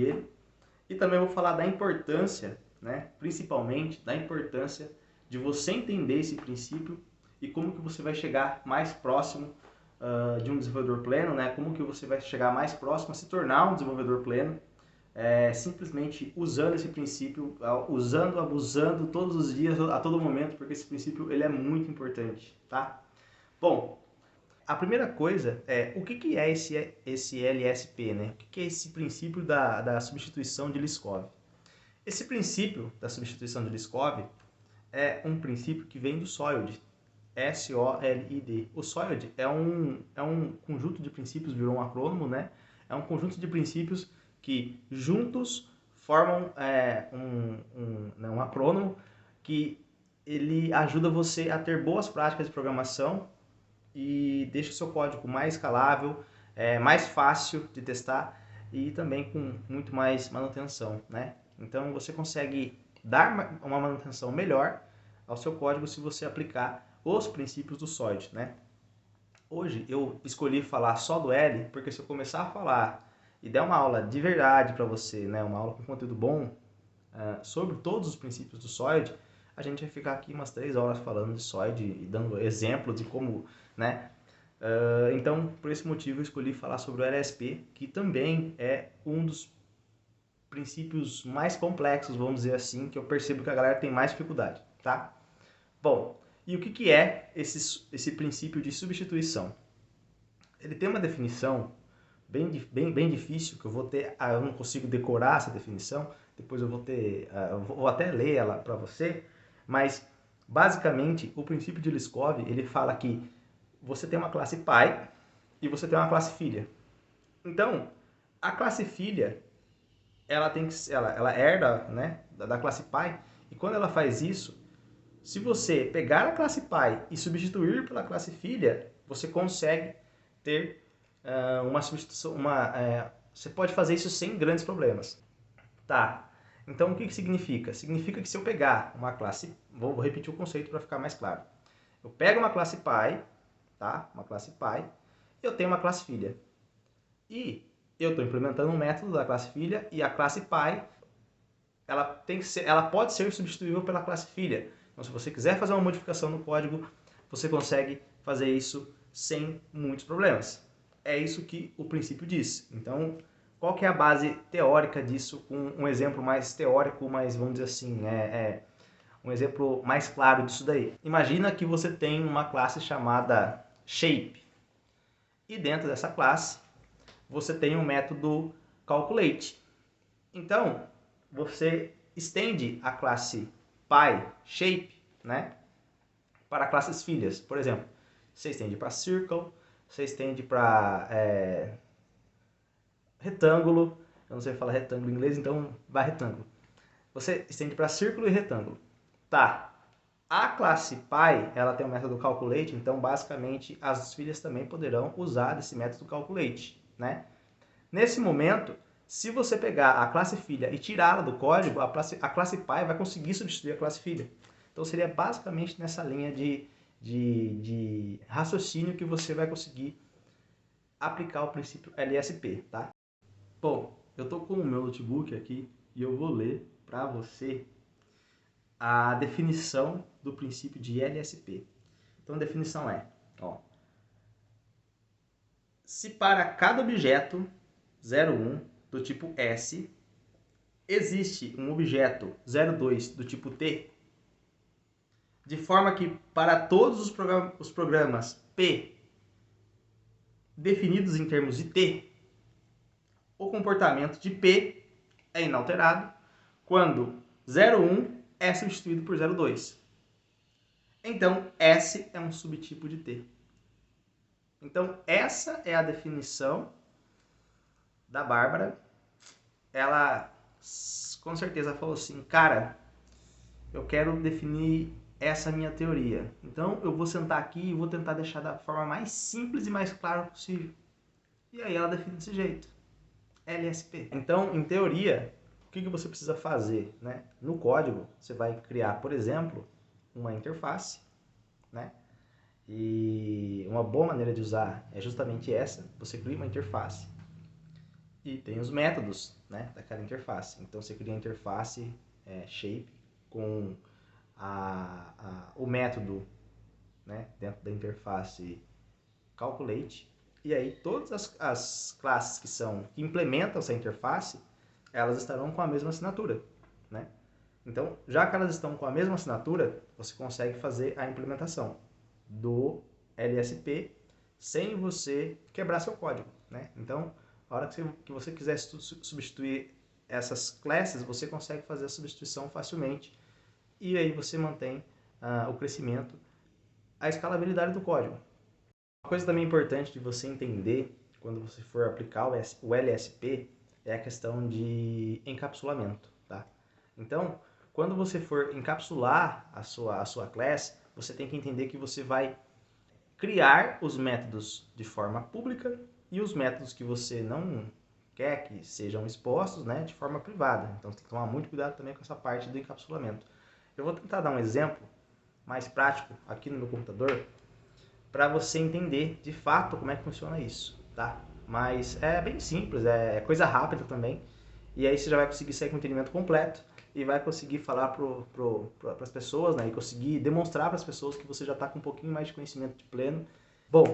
sobre ele. E também vou falar da importância, né, principalmente da importância de você entender esse princípio e como que você vai chegar mais próximo de um desenvolvedor pleno, né? Como que você vai chegar mais próximo a se tornar um desenvolvedor pleno, simplesmente usando esse princípio, usando, abusando todos os dias, a todo momento, porque esse princípio ele é muito importante, tá? Bom, a primeira coisa é o que é esse LSP, né? O que é esse princípio da substituição de Liskov? Esse princípio da substituição de Liskov é um princípio que vem do SOLID, S-O-L-I-D. O SOLID é um conjunto de princípios, virou um acrônimo, né? É um conjunto de princípios que juntos formam um acrônimo que ele ajuda você a ter boas práticas de programação e deixa o seu código mais escalável, mais fácil de testar e também com muito mais manutenção, né? Então você consegue dar uma manutenção melhor ao seu código se você aplicar os princípios do SOLID, né? Hoje eu escolhi falar só do L, porque se eu começar a falar e der uma aula de verdade para você, né, uma aula com conteúdo bom sobre todos os princípios do SOLID, a gente vai ficar aqui umas 3 horas falando de SOLID e dando exemplos de como, né? Então, por esse motivo, eu escolhi falar sobre o LSP, que também é um dos princípios mais complexos, vamos dizer assim, que eu percebo que a galera tem mais dificuldade, tá? Bom, e o que é esse princípio de substituição? Ele tem uma definição bem difícil, que eu vou ter, eu não consigo decorar essa definição, depois eu vou até ler ela para você, mas basicamente o princípio de Liskov, ele fala que você tem uma classe pai e você tem uma classe filha. Então, a classe filha, ela herda, né, da classe pai, e quando ela faz isso, se você pegar a classe pai e substituir pela classe filha, você consegue ter uma substituição, você pode fazer isso sem grandes problemas. Tá, então o que significa? Significa que se eu pegar uma classe, vou repetir o conceito para ficar mais claro. Eu pego uma classe pai, tá? Uma classe pai, eu tenho uma classe filha. E eu estou implementando um método da classe filha e a classe pai, ela pode ser substituível pela classe filha. Então, se você quiser fazer uma modificação no código, você consegue fazer isso sem muitos problemas. É isso que o princípio diz. Então, qual que é a base teórica disso? Um exemplo mais teórico, mas vamos dizer assim, um exemplo mais claro disso daí. Imagina que você tem uma classe chamada shape. E dentro dessa classe, você tem um método calculate. Então, você estende a classe pi, shape, né, para classes filhas. Por exemplo, você estende para circle, você estende para retângulo. Eu não sei falar retângulo em inglês, então vai retângulo. Você estende para círculo e retângulo. Tá. A classe pi, ela tem o método calculate, então basicamente as filhas também poderão usar esse método calculate, né? Nesse momento, se você pegar a classe filha e tirá-la do código, a classe pi vai conseguir substituir a classe filha. Então seria basicamente nessa linha de raciocínio que você vai conseguir aplicar o princípio LSP, tá? Bom, eu estou com o meu notebook aqui e eu vou ler para você a definição do princípio de LSP. Então a definição é, se para cada objeto 01 do tipo S existe um objeto 02 do tipo T, de forma que para todos os programas P definidos em termos de T, o comportamento de P é inalterado quando 01 é substituído por 02. Então, S é um subtipo de T. Então, essa é a definição da Bárbara. Ela, com certeza, falou assim, cara, eu quero definir essa minha teoria. Então, eu vou sentar aqui e vou tentar deixar da forma mais simples e mais clara possível. E aí ela define desse jeito. LSP. Então, em teoria, o que você precisa fazer, né? No código, você vai criar, por exemplo, uma interface, né? E uma boa maneira de usar é justamente essa. Você cria uma interface e tem os métodos né, daquela interface. Então você cria a interface shape com o método, né, dentro da interface calculate, e aí todas as classes que implementam essa interface, elas estarão com a mesma assinatura, né? Então, já que elas estão com a mesma assinatura, você consegue fazer a implementação do LSP sem você quebrar seu código, né? Então, a hora que você quiser substituir essas classes, você consegue fazer a substituição facilmente e aí você mantém o crescimento, a escalabilidade do código. Uma coisa também importante de você entender quando você for aplicar o LSP é a questão de encapsulamento, tá? Então, quando você for encapsular a sua class, você tem que entender que você vai criar os métodos de forma pública e os métodos que você não quer que sejam expostos, né, de forma privada. Então, você tem que tomar muito cuidado também com essa parte do encapsulamento. Eu vou tentar dar um exemplo mais prático aqui no meu computador para você entender de fato como é que funciona isso, tá? Mas é bem simples, é coisa rápida também. E aí você já vai conseguir sair com o entendimento completo e vai conseguir falar para as pessoas, né? E conseguir demonstrar para as pessoas que você já está com um pouquinho mais de conhecimento de pleno. Bom,